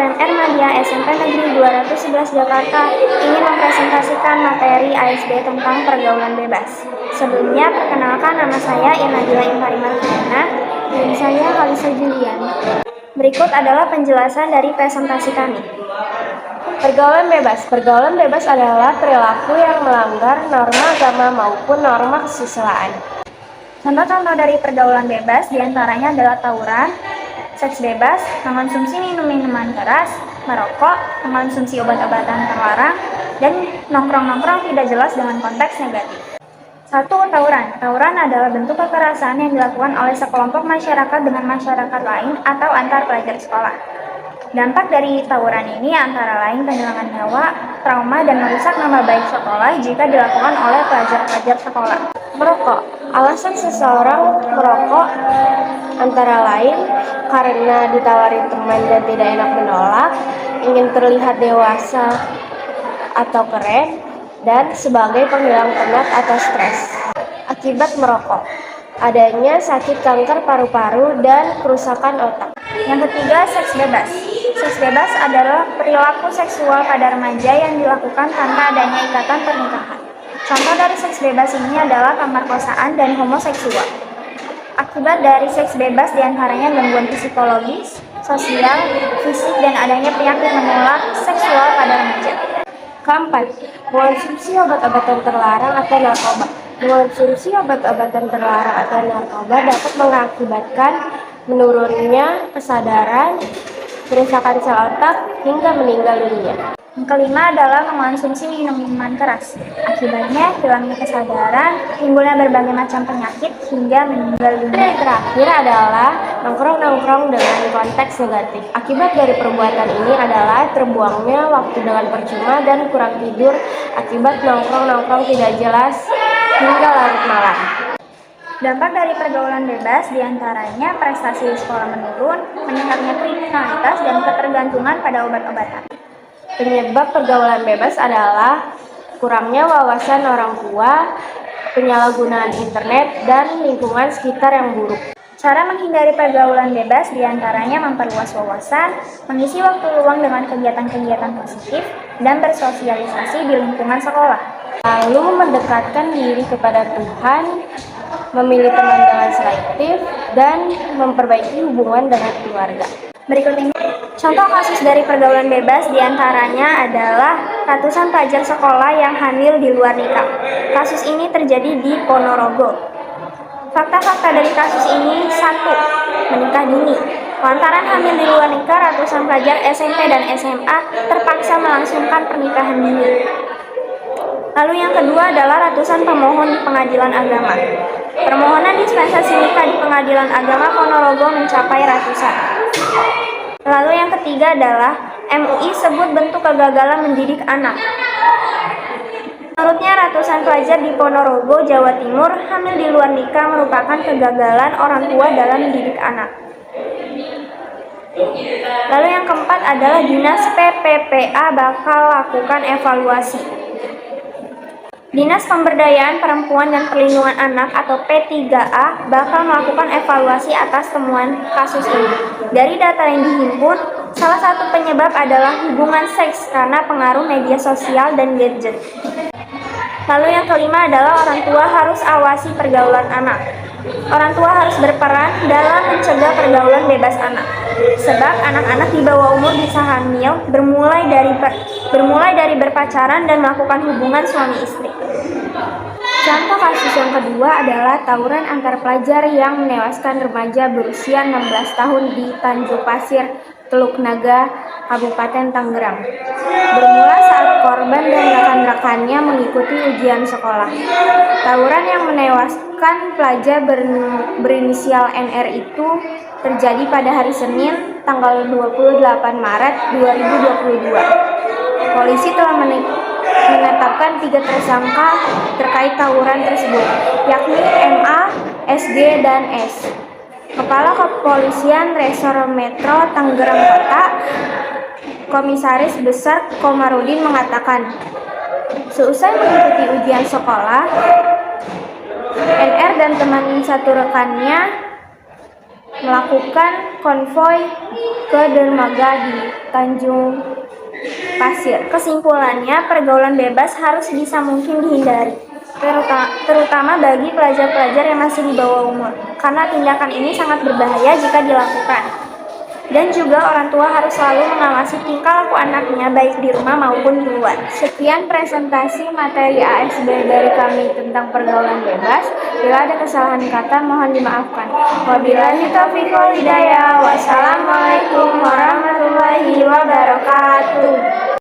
PMR Madya SMP Negeri 211 Jakarta ingin mempresentasikan materi ASD tentang pergaulan bebas. Sebelumnya, perkenalkan nama saya Inadila Imparimarviana dan saya Kalisa Julian. Berikut adalah penjelasan dari presentasi kami. Pergaulan bebas. Pergaulan bebas adalah perilaku yang melanggar norma agama maupun norma kesusilaan. Contoh-contoh dari pergaulan bebas diantaranya adalah tawuran, seks bebas, mengonsumsi minuman keras, merokok, mengonsumsi obat-obatan terlarang, dan nongkrong-nongkrong tidak jelas dengan konteks negatif. 1. Tawuran. Tawuran adalah bentuk kekerasan yang dilakukan oleh sekelompok masyarakat dengan masyarakat lain atau antar pelajar sekolah. Dampak dari tawuran ini antara lain kehilangan nyawa, trauma, dan merusak nama baik sekolah jika dilakukan oleh pelajar-pelajar sekolah. Merokok. Alasan seseorang merokok antara lain karena ditawari teman dan tidak enak menolak, ingin terlihat dewasa atau keren, dan sebagai penghilang penat atau stres. Akibat merokok, adanya sakit kanker paru-paru dan kerusakan otak. Yang ketiga, seks bebas. Seks bebas adalah perilaku seksual pada remaja yang dilakukan tanpa adanya ikatan pernikahan. Contoh dari seks bebas ini adalah pemerkosaan dan homoseksual. Akibat dari seks bebas diantaranya gangguan psikologis, sosial, fisik, dan adanya penyakit menular seksual pada remaja. Keempat, mengonsumsi obat-obatan terlarang atau narkoba. Mengonsumsi obat-obatan terlarang atau narkoba dapat mengakibatkan menurunnya kesadaran, kerusakan sel otak, hingga meninggal dunia. Yang kelima adalah mengonsumsi minuman keras. Akibatnya hilangnya kesadaran, timbulnya berbagai macam penyakit, hingga meninggal dunia. Terakhir adalah nongkrong-nongkrong dengan konteks negatif. Akibat dari perbuatan ini adalah terbuangnya waktu dengan percuma dan kurang tidur akibat nongkrong-nongkrong tidak jelas hingga larut malam. Dampak dari pergaulan bebas diantaranya prestasi di sekolah menurun, meningkatnya kriminalitas, dan ketergantungan pada obat-obatan. Penyebab pergaulan bebas adalah kurangnya wawasan orang tua, penyalahgunaan internet, dan lingkungan sekitar yang buruk. Cara menghindari pergaulan bebas diantaranya memperluas wawasan, mengisi waktu luang dengan kegiatan-kegiatan positif, dan bersosialisasi di lingkungan sekolah. Lalu mendekatkan diri kepada Tuhan, memilih teman dengan selektif, dan memperbaiki hubungan dengan keluarga. Berikut ini contoh kasus dari pergaulan bebas diantaranya adalah ratusan pelajar sekolah yang hamil di luar nikah. Kasus ini terjadi di Ponorogo. Fakta-fakta dari kasus ini: 1. Menikah dini. Lantaran hamil di luar nikah, ratusan pelajar SMP dan SMA terpaksa melangsungkan pernikahan dini. Lalu yang kedua adalah ratusan pemohon di pengadilan agama. Permohonan dispensasi nikah di pengadilan agama Ponorogo mencapai ratusan. Lalu yang ketiga adalah MUI sebut bentuk kegagalan mendidik anak. Menurutnya ratusan pelajar di Ponorogo, Jawa Timur hamil di luar nikah merupakan kegagalan orang tua dalam mendidik anak. Lalu yang keempat adalah Dinas PPPA bakal lakukan evaluasi. Dinas Pemberdayaan Perempuan dan Perlindungan Anak atau P3A bakal melakukan evaluasi atas temuan kasus ini. Dari data yang dihimpun, salah satu penyebab adalah hubungan seks karena pengaruh media sosial dan gadget. Lalu yang kelima adalah orang tua harus awasi pergaulan anak. Orang tua harus berperan dalam mencegah pergaulan bebas anak. Sebab anak-anak di bawah umur bisa hamil bermulai dari berpacaran dan melakukan hubungan suami istri. Contoh kasus yang kedua adalah tawuran antar pelajar yang menewaskan remaja berusia 16 tahun di Tanjung Pasir, Teluk Naga, Kabupaten Tangerang. Bermula saat korban dan rekan-rekannya mengikuti ujian sekolah. Tawuran yang menewaskan pelajar berinisial NR itu terjadi pada hari Senin, tanggal 28 Maret 2022. Polisi telah menetapkan 3 tersangka terkait tawuran tersebut, yakni MA, SG, dan S. Kepala Kepolisian Resor Metro Tangerang Kota, Komisaris Besar Komarudin mengatakan, seusai mengikuti ujian sekolah, NR dan teman satu rekannya melakukan konvoi ke dermaga di Tanjung Pasir. Kesimpulannya, pergaulan bebas harus sebisa mungkin dihindari, terutama bagi pelajar-pelajar yang masih di bawah umur, karena tindakan ini sangat berbahaya jika dilakukan. Dan juga orang tua harus selalu mengawasi tingkah laku anaknya baik di rumah maupun di luar. Sekian presentasi materi ASB dari kami tentang pergaulan bebas. Bila ada kesalahan kata mohon dimaafkan. Wabillahi taufiq wal hidayah. Wassalamualaikum warahmatullahi wabarakatuh.